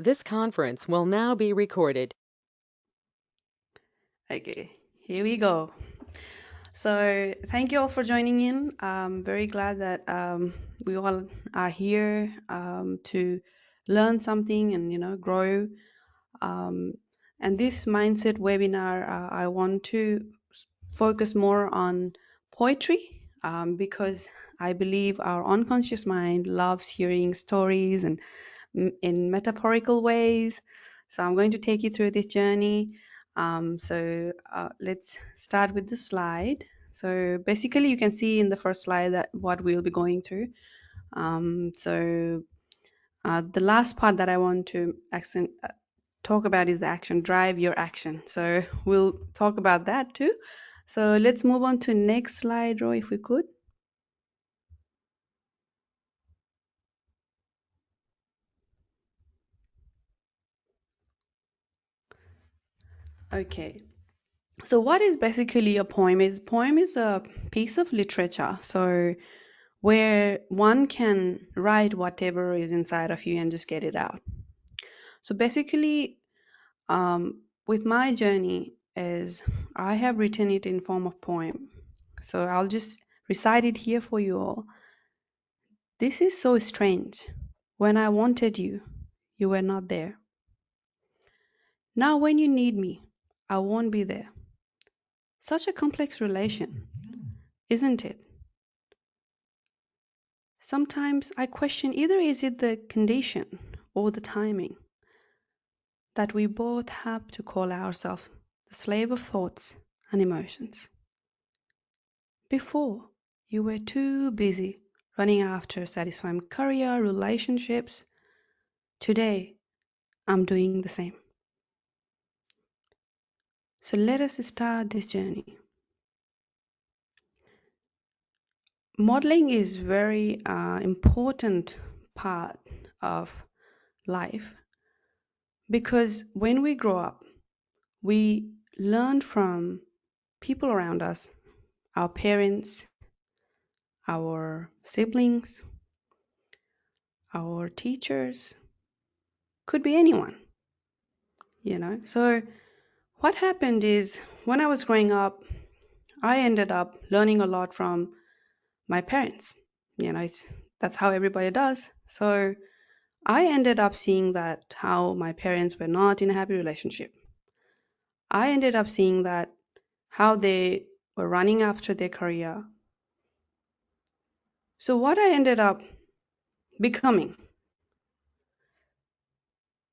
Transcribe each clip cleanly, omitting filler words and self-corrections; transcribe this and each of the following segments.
This conference will now be recorded. Okay, here we go. So, thank you all for joining in. I'm very glad that we all are here to learn something and grow. Um, and this mindset webinar, I want to focus more on poetry because I believe our unconscious mind loves hearing stories and in metaphorical ways. So I'm going to take you through this journey. Let's start with the slide. So basically, you can see in the first slide that what we'll be going through. The last part that I want to talk about is the action, drive your action. So we'll talk about that too. So let's move on to next slide, Roy, if we could. Okay. So what is basically a poem? Is poem is a piece of literature. So where one can write whatever is inside of you and just get it out. So basically, with my journey is I have written it in form of poem. So I'll just recite it here for you all. This is so strange. When I wanted you, you were not there. Now when you need me, I won't be there. Such a complex relation, isn't it? Sometimes I question either is it the condition or the timing that we both have to call ourselves the slave of thoughts and emotions. Before, you were too busy running after satisfying career, relationships. Today, I'm doing the same. So let us start this journey. Modeling is very important part of life because when we grow up, we learn from people around us, our parents, our siblings, our teachers, could be anyone. So what happened is when I was growing up, I ended up learning a lot from my parents. It's that's how everybody does. So I ended up seeing that how my parents were not in a happy relationship. I ended up seeing that how they were running after their career. So what I ended up becoming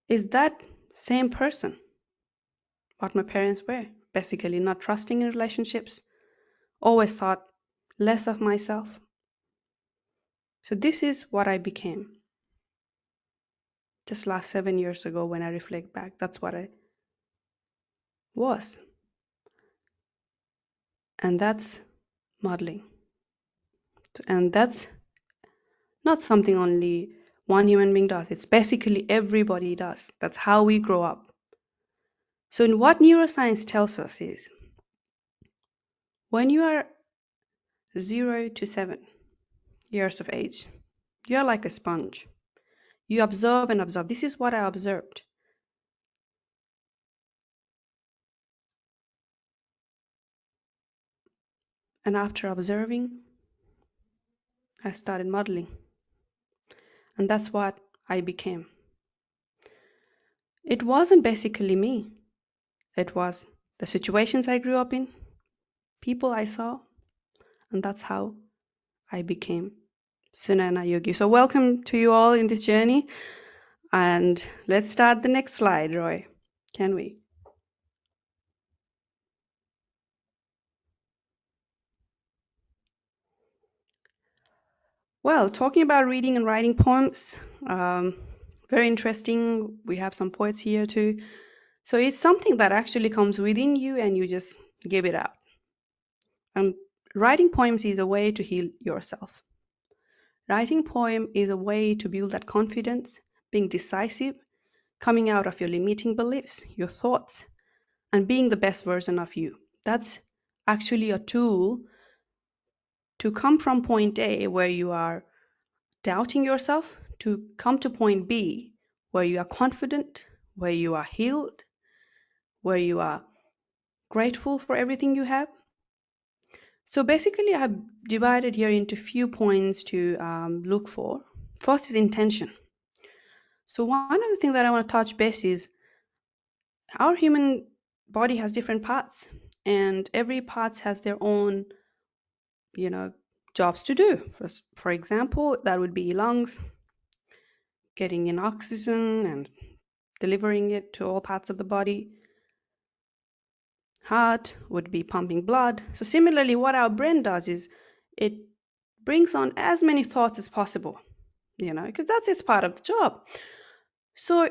is that same person what my parents were, basically not trusting in relationships, always thought less of myself. So this is what I became just last 7 years ago when I reflect back. That's what I was. And that's modeling. And that's not something only one human being does. It's basically everybody does. That's how we grow up. So in what neuroscience tells us is when you are 0 to 7 years of age, you're like a sponge. You observe and observe. This is what I observed. And after observing, I started modeling. And that's what I became. It wasn't basically me, it was the situations I grew up in, people I saw, and that's how I became Sunayana Yogi. So, welcome to you all in this journey. And let's start the next slide, Roy. Can we? Well, talking about reading and writing poems, um, very interesting. We have some poets here too. So it's something that actually comes within you and you just give it out. And writing poems is a way to heal yourself. Writing poem is a way to build that confidence, being decisive, coming out of your limiting beliefs, your thoughts, and being the best version of you. That's actually a tool to come from point A, where you are doubting yourself, to come to point B, where you are confident, where you are healed, where you are grateful for everything you have. So basically, I have divided here into few points to look for. First is intention. So one of the things that I want to touch base is our human body has different parts, and every part has their own, you know, jobs to do. For example, that would be lungs, getting in oxygen and delivering it to all parts of the body. Heart would be pumping blood. So similarly, what our brain does is it brings on as many thoughts as possible, because that's its part of the job. So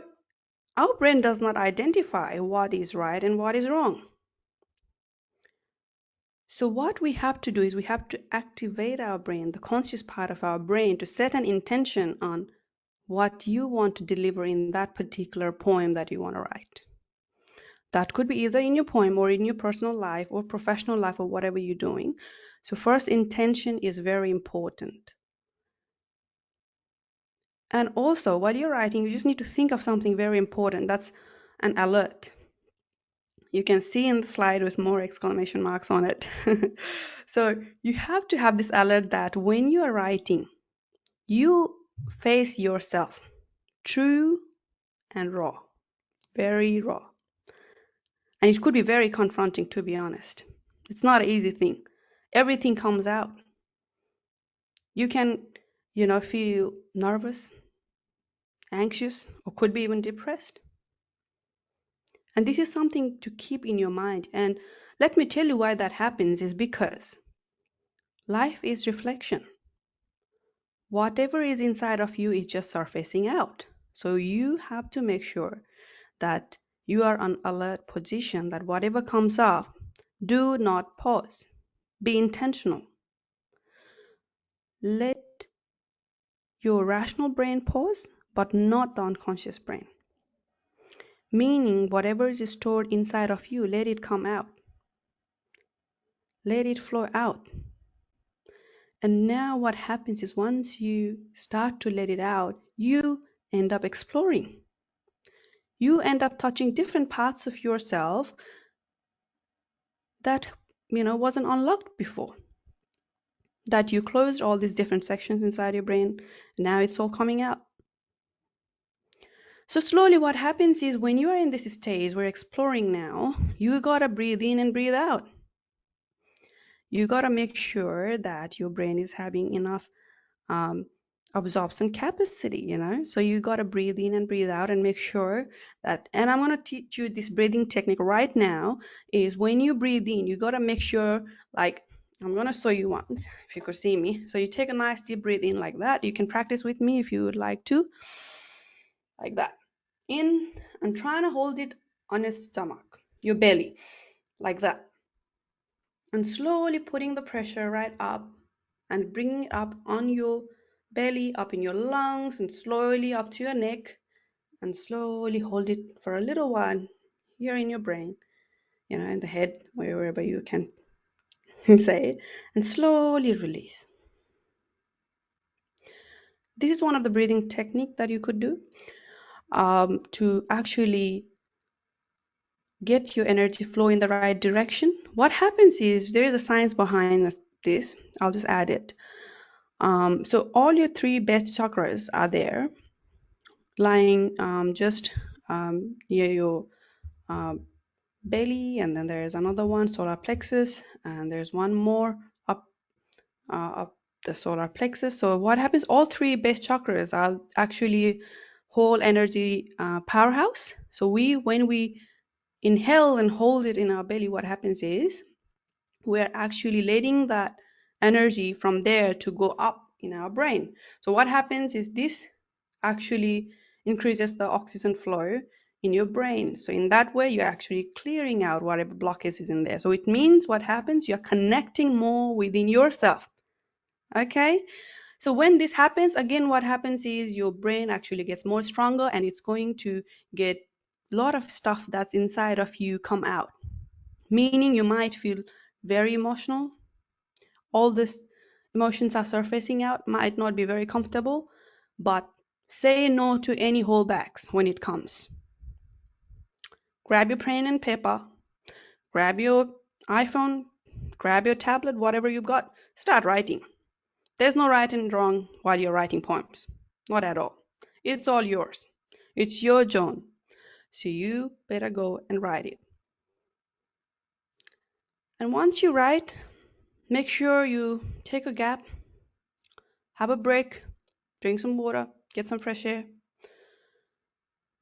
our brain does not identify what is right and what is wrong. So what we have to do is we have to activate our brain, the conscious part of our brain, to set an intention on what you want to deliver in that particular poem that you want to write. That could be either in your poem or in your personal life or professional life or whatever you're doing. So first, intention is very important. And also, while you're writing, you just need to think of something very important. That's an alert. You can see in the slide with more exclamation marks on it. So you have to have this alert that when you are writing, you face yourself, true and raw, very raw. And it could be very confronting, to be honest. It's not an easy thing. Everything comes out. You can, feel nervous, anxious, or could be even depressed. And this is something to keep in your mind. And let me tell you why that happens is because life is reflection. Whatever is inside of you is just surfacing out. So you have to make sure that you are on alert position, that whatever comes up, do not pause. Be intentional. Let your rational brain pause, but not the unconscious brain. Meaning, whatever is stored inside of you, let it come out. Let it flow out. And now, what happens is once you start to let it out, you end up exploring. You end up touching different parts of yourself that, wasn't unlocked before. That you closed all these different sections inside your brain. Now it's all coming out. So slowly what happens is when you are in this stage, we're exploring now, you gotta breathe in and breathe out. You gotta make sure that your brain is having enough um, absorption capacity, So you gotta breathe in and breathe out and make sure that, and I'm gonna teach you this breathing technique right now, is when you breathe in, you gotta make sure, like, I'm gonna show you once, if you could see me. So you take a nice deep breath in like that. You can practice with me if you would like to, like that. In and trying to hold it on your stomach, your belly, like that. And slowly putting the pressure right up and bringing it up on your belly, up in your lungs, and slowly up to your neck, and slowly hold it for a little while here in your brain, in the head, wherever you can say it, and slowly release. This is one of the breathing technique that you could do to actually get your energy flow in the right direction. What happens is there is a science behind this. I'll just add it. So all your three best chakras are there, lying just near your um, belly, and then there's another one, solar plexus, and there's one more up the solar plexus. So what happens? All three base chakras are actually whole energy powerhouse. So when we inhale and hold it in our belly, what happens is we're actually letting that energy from there to go up in our brain. So what happens is this actually increases the oxygen flow in your brain. So in that way, you're actually clearing out whatever blockage is in there. So it means what happens, you're connecting more within yourself. Okay? So when this happens, again, what happens is your brain actually gets more stronger, and it's going to get a lot of stuff that's inside of you come out. Meaning you might feel very emotional. All these emotions are surfacing out, might not be very comfortable, but Say no to any holdbacks when it comes. Grab your pen and paper, grab your iPhone, grab your tablet, whatever you've got, start writing. There's no right and wrong while you're writing poems. Not at all. It's all yours. It's your zone. So you better go and write it. And once you write, make sure you take a gap, have a break, drink some water, get some fresh air,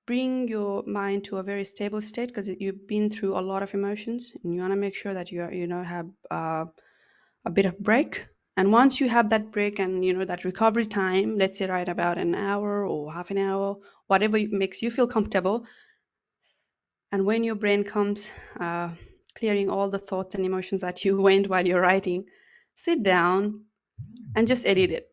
bring your mind to a very stable state because you've been through a lot of emotions and you want to make sure that have a bit of break. And once you have that break and that recovery time, let's say right about an hour or half an hour, whatever makes you feel comfortable, and when your brain comes clearing all the thoughts and emotions that you went while you're writing, sit down and just edit it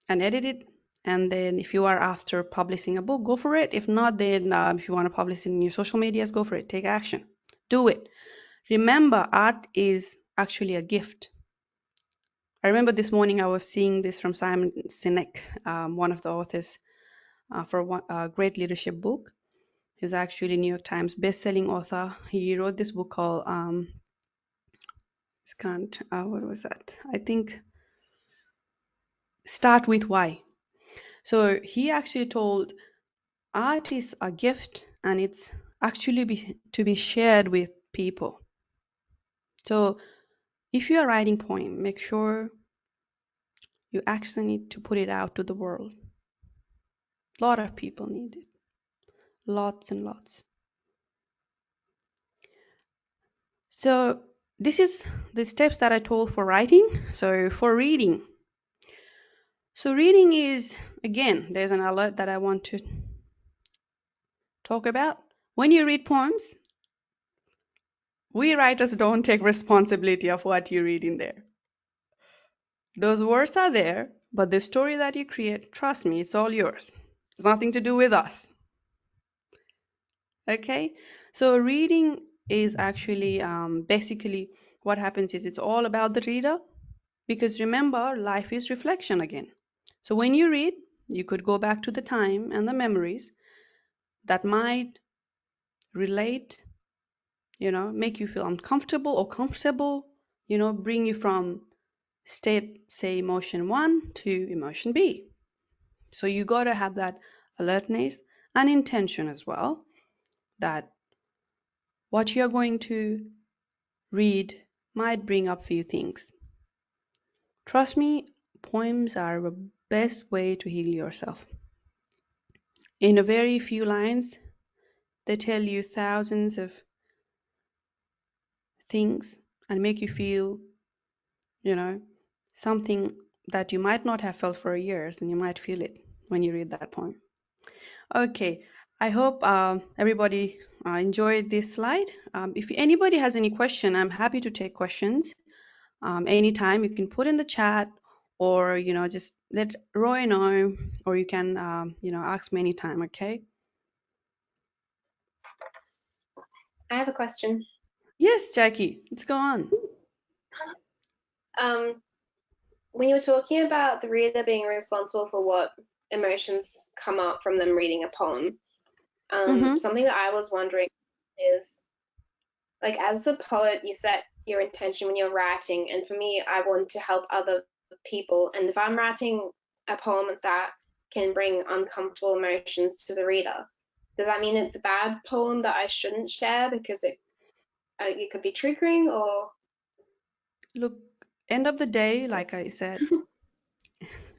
and edit it. And then if you are after publishing a book, go for it. If not, then if you want to publish it in your social medias, go for it. Take action. Do it. Remember, art is actually a gift. I remember this morning I was seeing this from Simon Sinek, one of the authors for a great leadership book. He's actually a New York Times best-selling author. He wrote this book called what was that? I think Start with Why. So he actually told art is a gift and it's actually to be shared with people. So if you are writing poem, make sure you actually need to put it out to the world. A lot of people need it. Lots and lots. So this is the steps that I told for writing. So for reading. So reading is, again, there's an alert that I want to talk about. When you read poems, we writers don't take responsibility of what you read in there. Those words are there, but the story that you create, trust me, it's all yours. It's nothing to do with us. Okay? So reading is actually basically what happens is it's all about the reader, because remember, life is reflection again. So when you read, you could go back to the time and the memories that might relate, make you feel uncomfortable or comfortable, bring you from state, say, emotion 1 to emotion B. So you got to have that alertness and intention as well, that what you're going to read might bring up few things. Trust me, poems are the best way to heal yourself. In a very few lines, they tell you thousands of things and make you feel, something that you might not have felt for years, and you might feel it when you read that poem. Okay, I hope everybody enjoyed this slide. If anybody has any question, I'm happy to take questions anytime. You can put in the chat, or just let Roy know, or you can ask me anytime. Okay. I have a question. Yes, Jackie, let's go on. When you were talking about the reader being responsible for what emotions come up from them reading a poem, something that I was wondering is, like, as the poet, you set your intention when you're writing, and for me, I want to help other people, and if I'm writing a poem that can bring uncomfortable emotions to the reader, does that mean it's a bad poem that I shouldn't share because it could be triggering? Or Look, end of the day, like I said,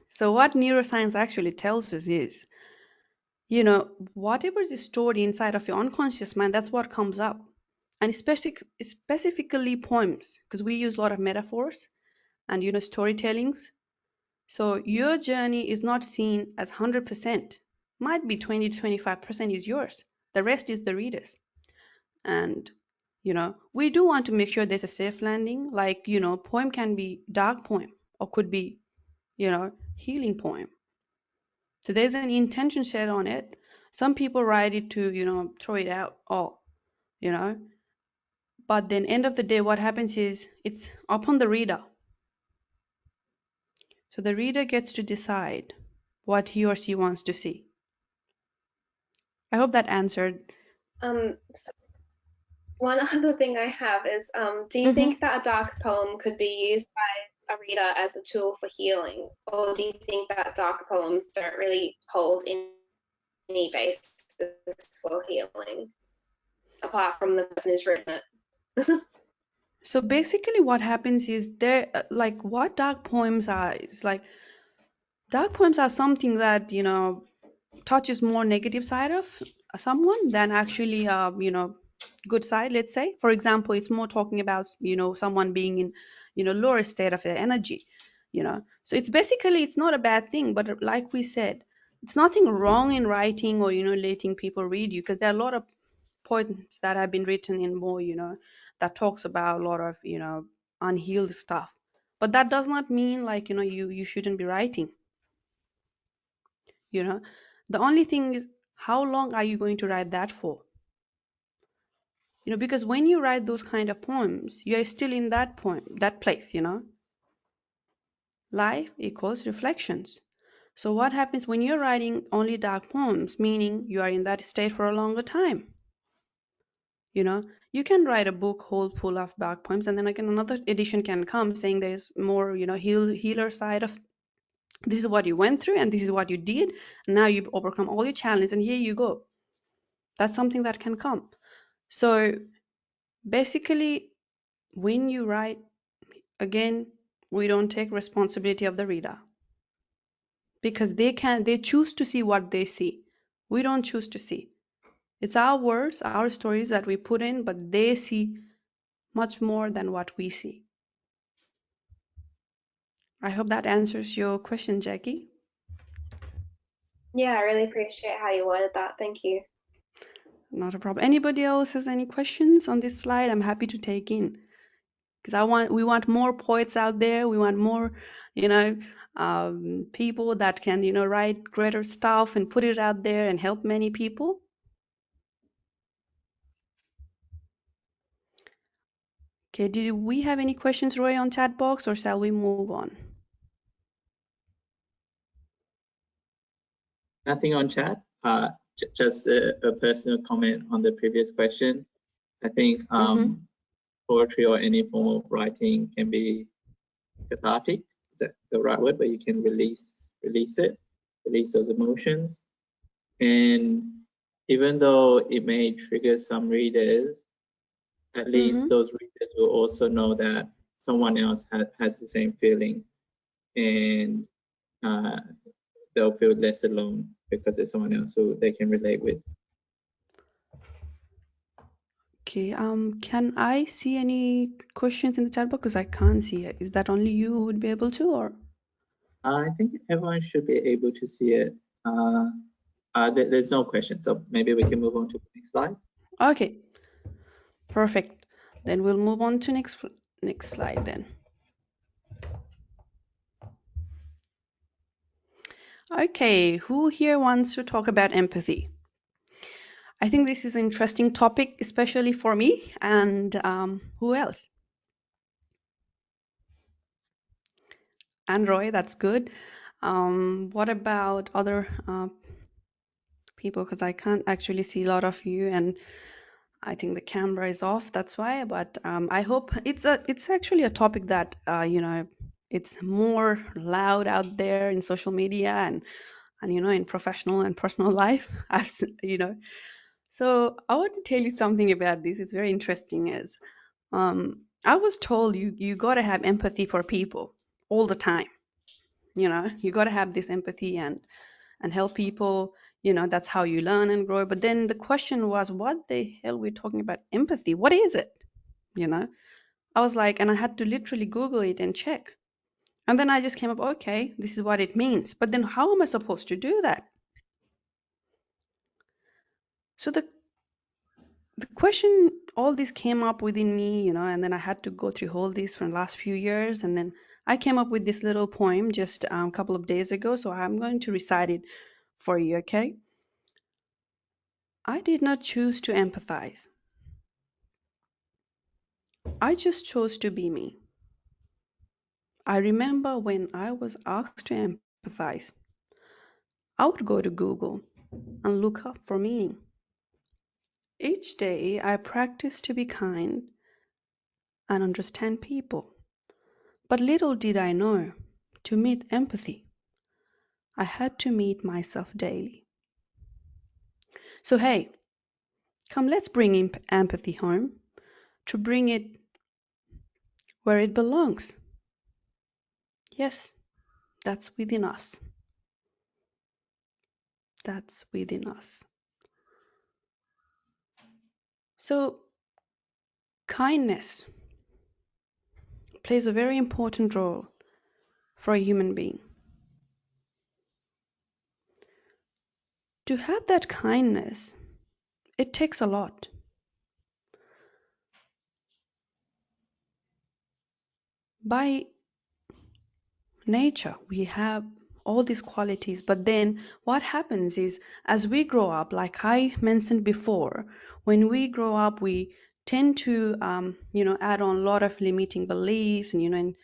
so what neuroscience actually tells us is, whatever is stored inside of your unconscious mind, that's what comes up. And specifically poems, because we use a lot of metaphors and, storytellings. So your journey is not seen as 100%. Might be 20 to 25% is yours. The rest is the reader's. And, we do want to make sure there's a safe landing. Like, poem can be dark poem or could be, healing poem. So there's an intention set on it. Some people write it to, throw it out all, you know. But then end of the day, what happens is it's upon the reader. So the reader gets to decide what he or she wants to see. I hope that answered. So one other thing I have is, do you think that a dark poem could be used by a reader as a tool for healing, or do you think that dark poems don't really hold any basis for healing, apart from the person who's written it? So basically, what happens is there, like, what dark poems are, is like, dark poems are something that, touches more negative side of someone than actually, good side, let's say. For example, it's more talking about, someone being in, lower state of their energy, So it's basically, it's not a bad thing, but like we said, it's nothing wrong in writing or, letting people read you, because there are a lot of poems that have been written in more, that talks about a lot of, unhealed stuff. But that does not mean like, you shouldn't be writing, you know. The only thing is, how long are you going to write that for? Because when you write those kind of poems, you're still in that poem, that place, Life equals reflections. So what happens when you're writing only dark poems, meaning you are in that state for a longer time? You can write a book whole full of dark poems, and then again another edition can come saying there's more, healer side of, this is what you went through and this is what you did, and now you've overcome all your challenges and here you go. That's something that can come. So basically, when you write, again, we don't take responsibility of the reader, because they choose to see what they see. We don't choose to see. It's our words, our stories that we put in, but they see much more than what we see. I hope that answers your question, Jackie. Yeah, I really appreciate how you worded that. Thank you. Not a problem. Anybody else has any questions on this slide? I'm happy to take in, because we want more poets out there. We want more, people that can, write greater stuff and put it out there and help many people. Okay, do we have any questions, Roy, on chat box, or shall we move on? Nothing on chat. Just a personal comment on the previous question. I think poetry or any form of writing can be cathartic. Is that the right word? Where you can release it, release those emotions. And even though it may trigger some readers, at least those readers will also know that someone else has the same feeling, and they'll feel less alone because there's someone else who they can relate with. Okay, can I see any questions in the chat box? Because I can't see it. Is that only you who would be able to, or? I think everyone should be able to see it. There's no question, so maybe we can move on to the next slide. Okay, perfect. Then we'll move on to next slide then. Okay, who here wants to talk about empathy? I think this is an interesting topic, especially for me. And who else? And Roy, that's good. What about other people? Because I can't actually see a lot of you, and I think the camera is off. That's why. But I hope it's actually a topic that it's more loud out there in social media and in professional and personal life. As So I want to tell you something about this. It's very interesting. Is I was told you got to have empathy for people all the time. You got to have this empathy and help people. That's how you learn and grow. But then the question was, what the hell we're talking about empathy? What is it? You know, I was like, and I had to literally Google it and check. And then I just came up, okay, this is what it means. But then how am I supposed to do that? So the question, all this came up within me, and then I had to go through all this for the last few years. And then I came up with this little poem just a couple of days ago. So I'm going to recite it for you, okay? I did not choose to empathize. I just chose to be me. I remember when I was asked to empathize. I would go to Google and look up for meaning. Each day I practice to be kind and understand people. But little did I know, to meet empathy, I had to meet myself daily. So hey, come let's bring empathy home, to bring it where it belongs. Yes, that's within us. That's within us. So kindness plays a very important role for a human being. To have that kindness, it takes a lot. By nature, we have all these qualities, but then what happens is as we grow up, like I mentioned before, when we grow up, we tend to add on a lot of limiting beliefs and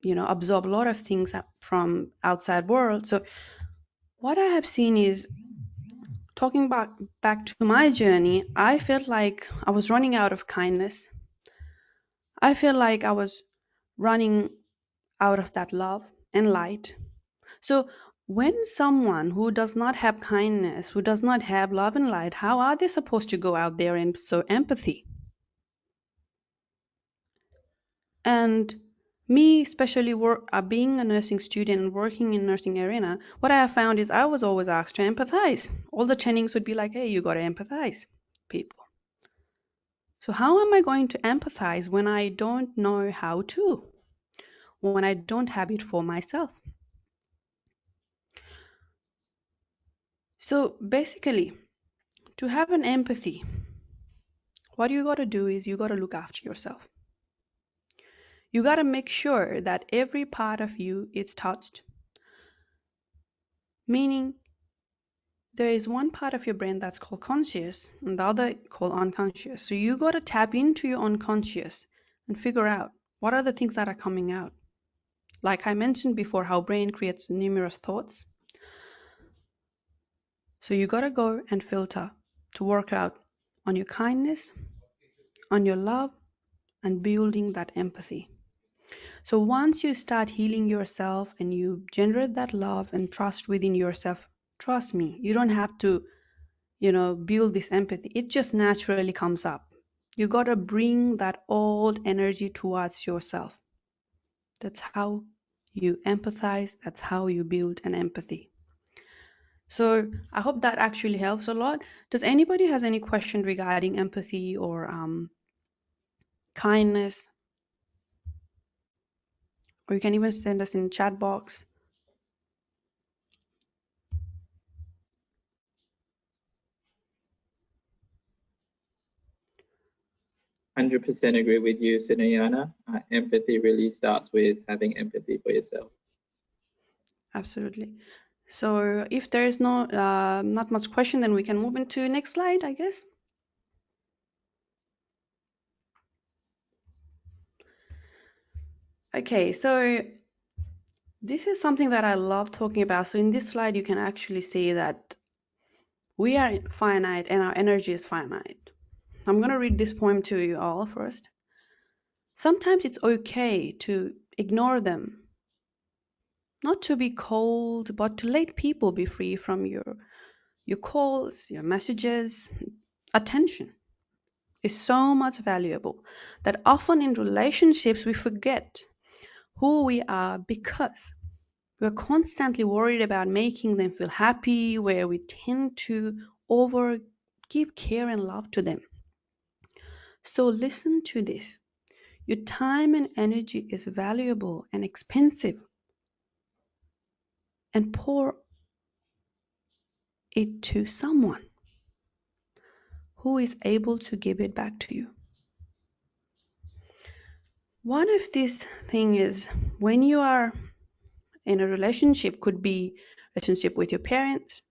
absorb a lot of things from outside world. So what I have seen is, talking back to my journey, I felt like I was running out of kindness. I feel like I was running out of that love and light. So when someone who does not have kindness, who does not have love and light, how are they supposed to go out there and show empathy? And me, especially being a nursing student and working in nursing arena, what I have found is I was always asked to empathize. All the trainings would be like, hey, you got to empathize people. So how am I going to empathize when I don't know how to? When I don't have it for myself? So basically, to have an empathy, what you got to do is you got to look after yourself. You got to make sure that every part of you is touched. Meaning, there is one part of your brain that's called conscious and the other called unconscious. So you got to tap into your unconscious and figure out what are the things that are coming out. Like I mentioned before, how brain creates numerous thoughts. So you got to go and filter to work out on your kindness, on your love, and building that empathy. So once you start healing yourself and you generate that love and trust within yourself, trust me, you don't have to, build this empathy. It just naturally comes up. You got to bring that old energy towards yourself. That's how you empathize. That's how you build an empathy. So I hope that actually helps a lot. Does anybody has any question regarding empathy or kindness? Or you can even send us in chat box. 100% agree with you, Sunayana. Empathy really starts with having empathy for yourself. Absolutely. So if there is not much question, then we can move into next slide, I guess. Okay, so this is something that I love talking about. So in this slide, you can actually see that we are finite and our energy is finite. I'm going to read this poem to you all first. Sometimes it's okay to ignore them, not to be cold, but to let people be free from your calls, your messages. Attention is so much valuable that often in relationships we forget who we are because we're constantly worried about making them feel happy, where we tend to over give care and love to them. So listen to this. Your time and energy is valuable and expensive, and pour it to someone who is able to give it back to you. One of these things is when you are in a relationship, could be relationship with your parents,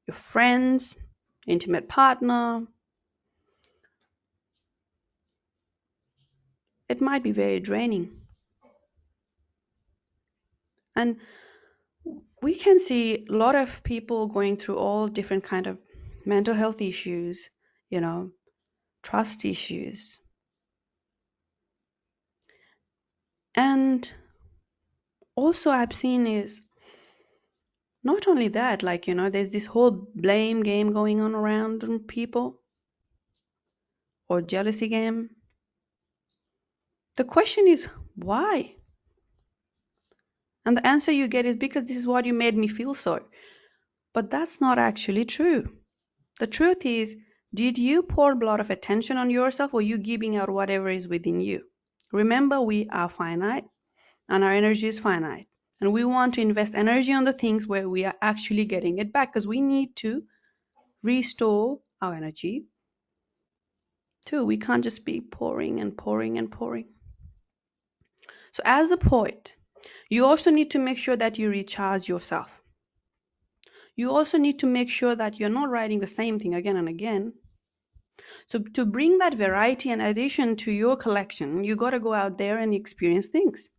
your friends, intimate partner. It might be very draining. And we can see a lot of people going through all different kind of mental health issues, trust issues. And also I've seen is not only that, there's this whole blame game going on around people, or jealousy game. The question is why? And the answer you get is because this is what you made me feel so. But that's not actually true. The truth is, did you pour a lot of attention on yourself, or you giving out whatever is within you? Remember, we are finite and our energy is finite. And we want to invest energy on the things where we are actually getting it back, because we need to restore our energy too. We can't just be pouring and pouring and pouring. So as a poet, you also need to make sure that you recharge yourself. You also need to make sure that you're not writing the same thing again and again. So to bring that variety and addition to your collection, you got to go out there and experience things.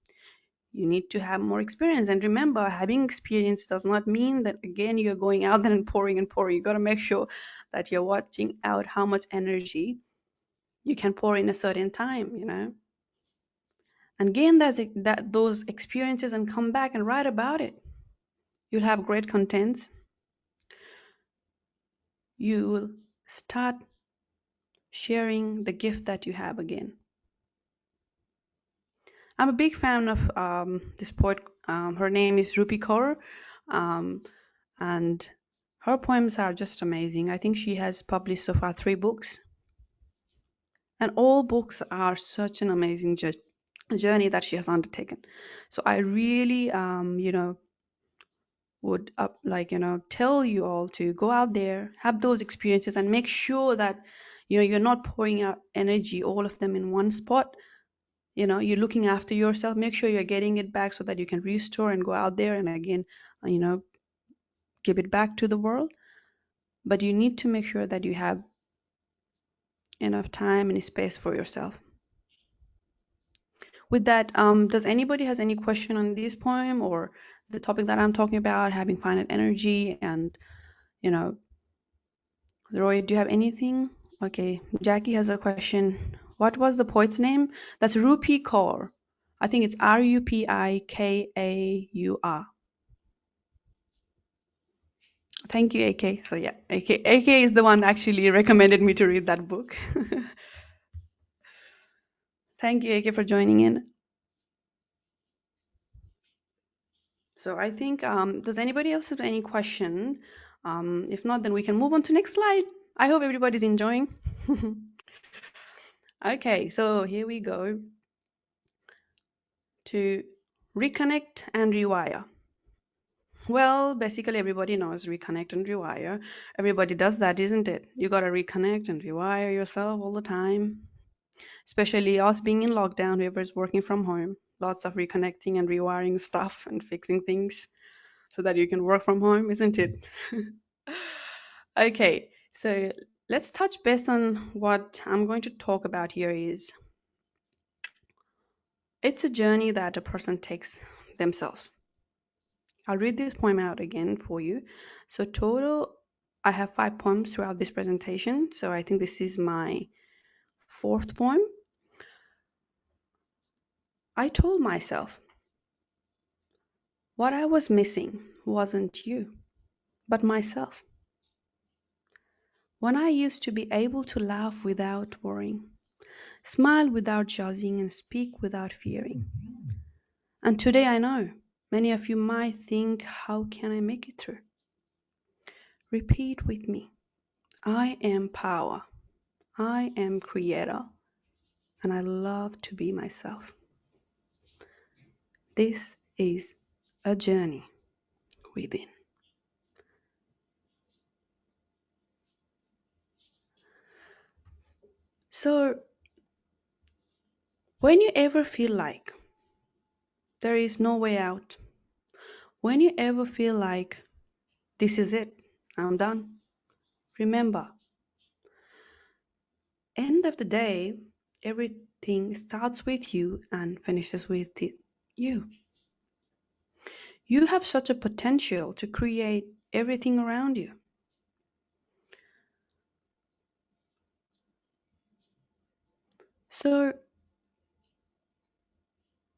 You need to have more experience. And remember, having experience does not mean that, again, you're going out there and pouring and pouring. You got to make sure that you're watching out how much energy you can pour in a certain time, and gain those experiences and come back and write about it. You'll have great content. You will start sharing the gift that you have again. I'm a big fan of this poet. Her name is Rupi Kaur, and her poems are just amazing. I think she has published so far 3 books, and all books are such an amazing journey that she has undertaken. So I really, would tell you all to go out there, have those experiences, and make sure that you're not pouring out energy, all of them in one spot. You're looking after yourself. Make sure you're getting it back so that you can restore and go out there and again, give it back to the world. But you need to make sure that you have enough time and space for yourself. With that, does anybody has any question on this poem or the topic that I'm talking about, having finite energy? And Roy, do you have anything? Okay, Jackie has a question. What was the poet's name? That's Rupi Kaur. I think it's Rupikaur. Thank you, AK. So yeah, AK is the one actually recommended me to read that book. Thank you, AK, for joining in. So I think, does anybody else have any question? If not, then we can move on to next slide. I hope everybody's enjoying. Okay, so here we go to reconnect and rewire. Well, basically everybody knows reconnect and rewire. Everybody does that, isn't it? You got to reconnect and rewire yourself all the time. Especially us being in lockdown, whoever's working from home. Lots of reconnecting and rewiring stuff and fixing things so that you can work from home, isn't it? Okay, so let's touch base on what I'm going to talk about here is it's a journey that a person takes themselves. I'll read this poem out again for you. So total, I have 5 poems throughout this presentation. So I think this is my 4th poem. I told myself what I was missing wasn't you, but myself. When I used to be able to laugh without worrying, smile without judging, and speak without fearing. And today I know many of you might think, how can I make it through? Repeat with me. I am power. I am creator. And I love to be myself. This is a journey within. So, when you ever feel like there is no way out, when you ever feel like this is it, I'm done, remember, end of the day, everything starts with you and finishes with you. You have such a potential to create everything around you. So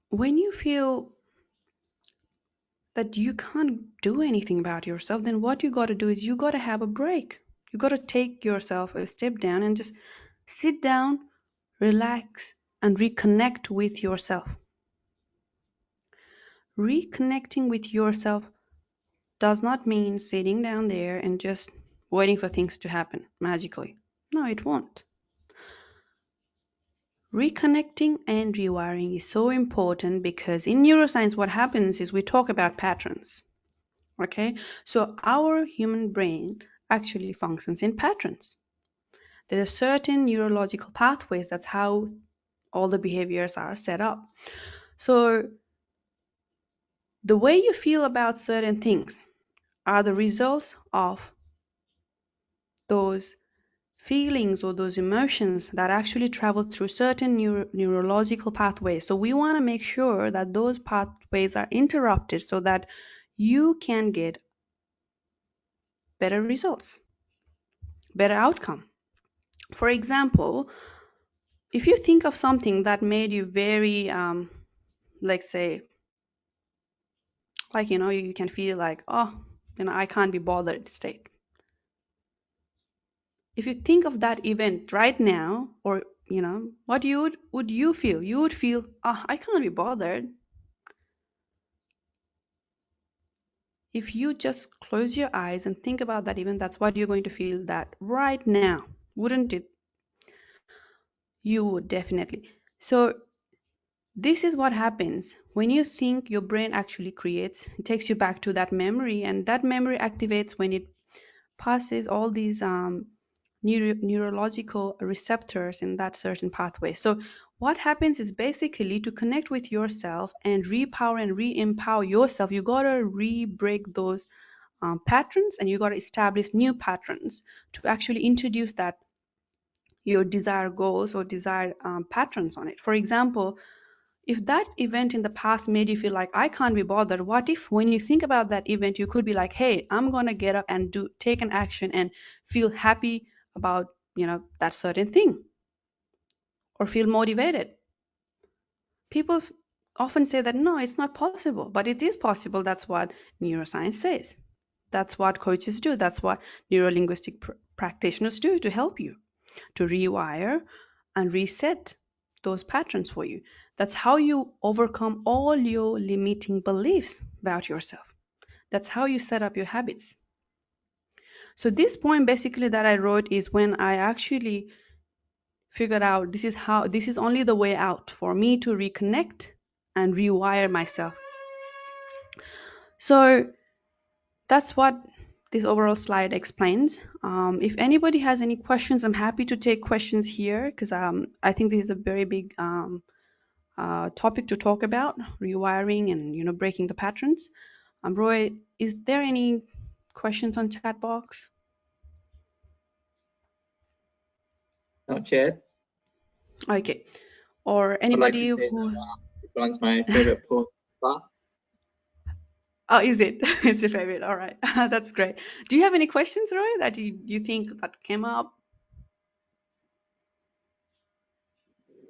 when you feel that you can't do anything about yourself, then what you got to do is you got to have a break. You got to take yourself a step down and just sit down, relax, and reconnect with yourself. Reconnecting with yourself does not mean sitting down there and just waiting for things to happen magically. No, it won't. Reconnecting and rewiring is so important because in neuroscience, what happens is we talk about patterns. Okay, so our human brain actually functions in patterns. There are certain neurological pathways, that's how all the behaviors are set up. So the way you feel about certain things are the results of those feelings or those emotions that actually travel through certain neurological pathways. So we want to make sure that those pathways are interrupted so that you can get better results, better outcome. For example, if you think of something that made you very, let's say, like, you can feel like, oh, I can't be bothered state. If you think of that event right now, or, what would you feel? You would feel, oh, I can't be bothered. If you just close your eyes and think about that event, that's what you're going to feel that right now, wouldn't it? You would definitely. So this is what happens when you think. Your brain actually creates, it takes you back to that memory, and that memory activates when it passes all these neurological receptors in that certain pathway. So what happens is basically to connect with yourself and repower and re-empower yourself, you gotta re-break those patterns, and you gotta establish new patterns to actually introduce that your desired goals or desired patterns on it. For example, if that event in the past made you feel like I can't be bothered, what if when you think about that event, you could be like, hey, I'm going to get up and take an action and feel happy about, that certain thing, or feel motivated. People often say that no, it's not possible, but it is possible. That's what neuroscience says. That's what coaches do. That's what neuro linguistic practitioners do to help you to rewire and reset those patterns for you. That's how you overcome all your limiting beliefs about yourself. That's how you set up your habits. So this poem basically that I wrote is when I actually figured out this is only the way out for me to reconnect and rewire myself. So that's what this overall slide explains. If anybody has any questions, I'm happy to take questions here because I think this is a very big topic to talk about, rewiring and breaking the patterns. Roy, is there any questions on chat box? Not yet. Okay. Or I'd like anybody to say who... that this one's my favorite poem. Oh, is it? It's your favorite. All right. That's great. Do you have any questions, Roy, that you think that came up?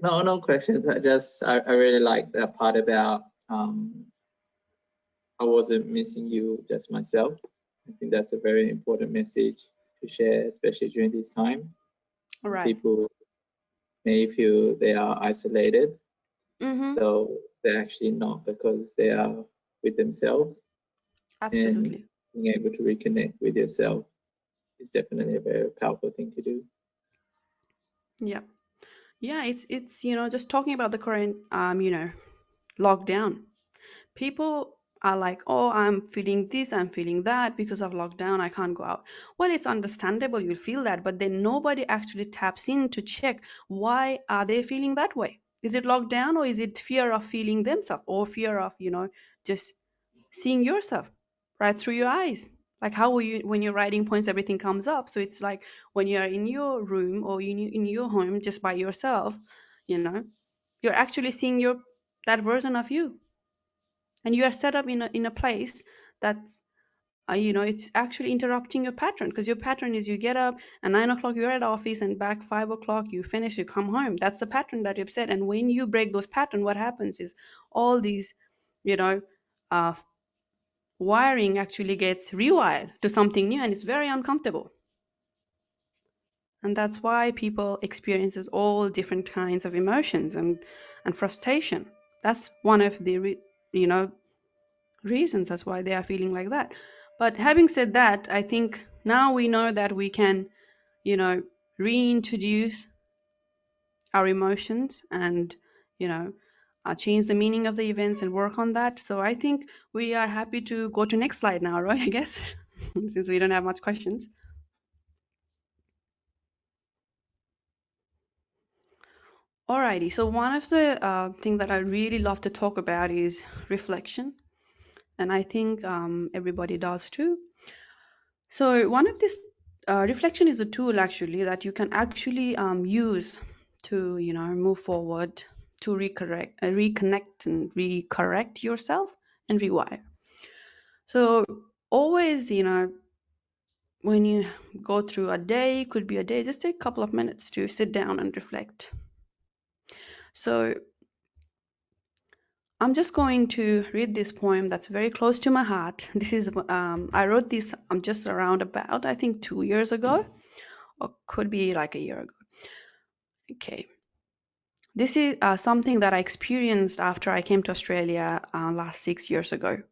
No questions. I really like that part about I wasn't missing you, just myself. I think that's a very important message to share, especially during these times. All right. People may feel they are isolated, though they're actually not, because they are with themselves. Absolutely. And being able to reconnect with yourself is definitely a very powerful thing to do. Yeah. Yeah, it's just talking about the current lockdown. People are like, oh, I'm feeling this, I'm feeling that because of lockdown, I can't go out. Well, it's understandable you feel that, but then nobody actually taps in to check why are they feeling that way. Is it lockdown, or is it fear of feeling themselves, or fear of just seeing yourself right through your eyes? Like how will you, when you're writing points, everything comes up. So it's like when you're in your room or in your home just by yourself, you know you're actually seeing that version of you. and you are set up in a place that's it's actually interrupting your pattern, because your pattern is you get up at 9 o'clock, you're at office, and back 5 o'clock you finish, you come home. That's the pattern that you've set. And when you break those patterns, what happens is all these you know uh, wiring actually gets rewired to something new, and it's very uncomfortable. And that's why people experiences all different kinds of emotions and frustration. That's one of the reasons as why they are feeling like that. But having said that, I think now we know that we can reintroduce our emotions and change the meaning of the events and work on that. So I think we are happy to go to next slide now, right? I guess since we don't have much questions. Alrighty, so one of the things that I really love to talk about is reflection, and I think everybody does too. So one of this reflection is a tool actually that you can actually use to move forward, to reconnect and recorrect yourself and rewire. So always, when you go through a day, could be a day, just take a couple of minutes to sit down and reflect. So I'm just going to read this poem that's very close to my heart. This is I wrote this just around about, I think, 2 years ago, or could be like a year ago. Okay. This is something that I experienced after I came to Australia last 6 years ago.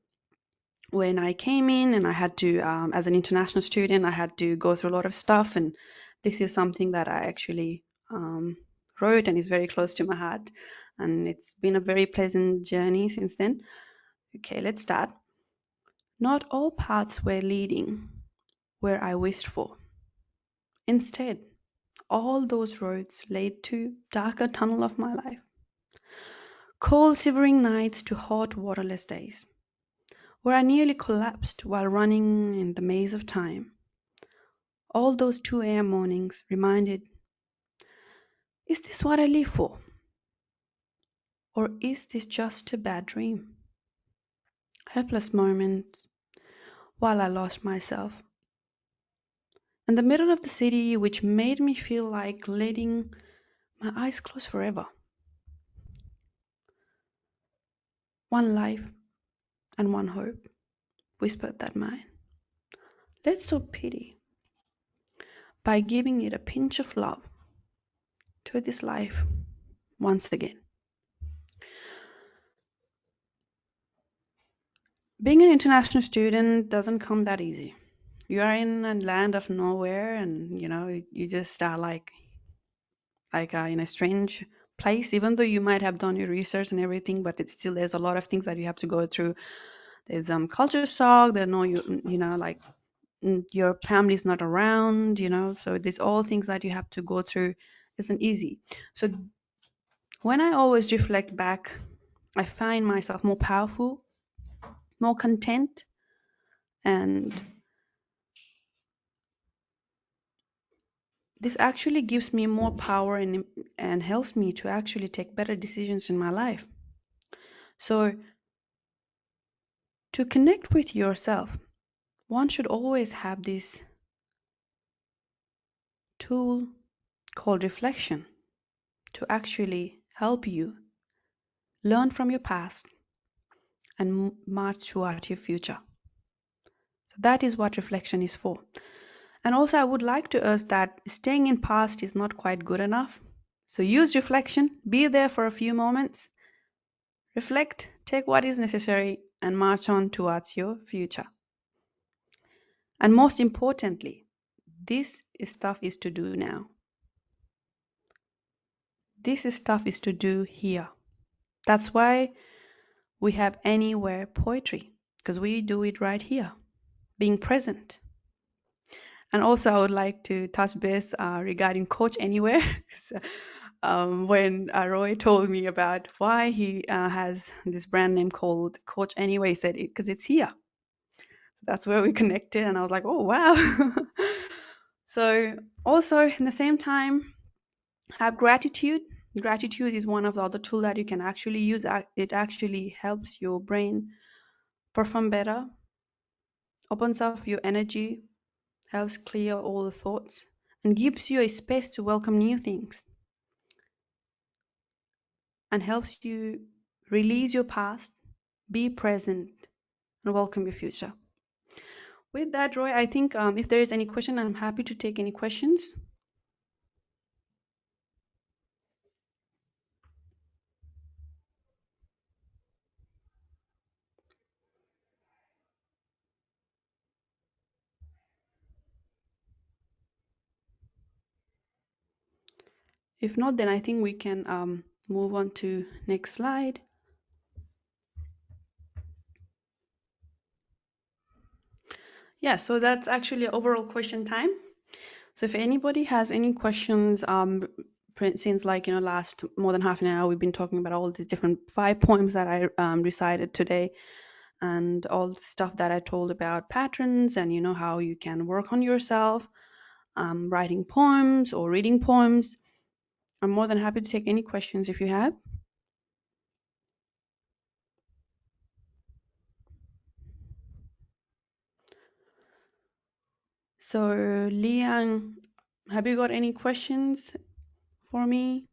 When I came in and I had to, as an international student, I had to go through a lot of stuff, and this is something that I actually wrote and is very close to my heart, and it's been a very pleasant journey since then. Okay, let's start. Not all paths were leading where I wished for. Instead, all those roads led to darker tunnel of my life. Cold shivering nights to hot waterless days, where I nearly collapsed while running in the maze of time. All those 2 a.m. mornings reminded, is this what I live for? Or is this just a bad dream? Helpless moments while I lost myself in the middle of the city, which made me feel like letting my eyes close forever. One life and one hope, whispered that mind. Let's show pity by giving it a pinch of love to this life once again. Being an international student doesn't come that easy. You are in a land of nowhere, and you just are like in a strange place, even though you might have done your research and everything, but it's still, there's a lot of things that you have to go through. There's culture shock, there know like your family's not around, so there's all things that you have to go through. Isn't easy. So when I always reflect back, I find myself more powerful, more content, and this actually gives me more power and helps me to actually take better decisions in my life. So to connect with yourself, one should always have this tool called reflection to actually help you learn from your past and march toward your future. So that is what reflection is for. And also I would like to urge that staying in past is not quite good enough. So use reflection, be there for a few moments, reflect, take what is necessary, and march on towards your future. And most importantly, this stuff is to do now. This stuff is to do here. That's why we have anywhere poetry, because we do it right here, being present. And also I would like to touch base regarding Coach Anywhere. When Roy told me about why he has this brand name called Coach Anywhere, he said because it's here. That's where we connected, and I was like, oh wow. So also in the same time, have gratitude Gratitude is one of the other tools that you can actually use. It actually helps your brain perform better, opens up your energy, helps clear all the thoughts, and gives you a space to welcome new things, and helps you release your past, be present, and welcome your future. With that, Roy, I think if there is any question, I'm happy to take any questions. If not, then I think we can move on to next slide. Yeah, so that's actually overall question time. So if anybody has any questions, since last more than half an hour, we've been talking about all these different 5 poems that I recited today, and all the stuff that I told about patterns and how you can work on yourself, writing poems or reading poems. I'm more than happy to take any questions if you have. So Liang, have you got any questions for me?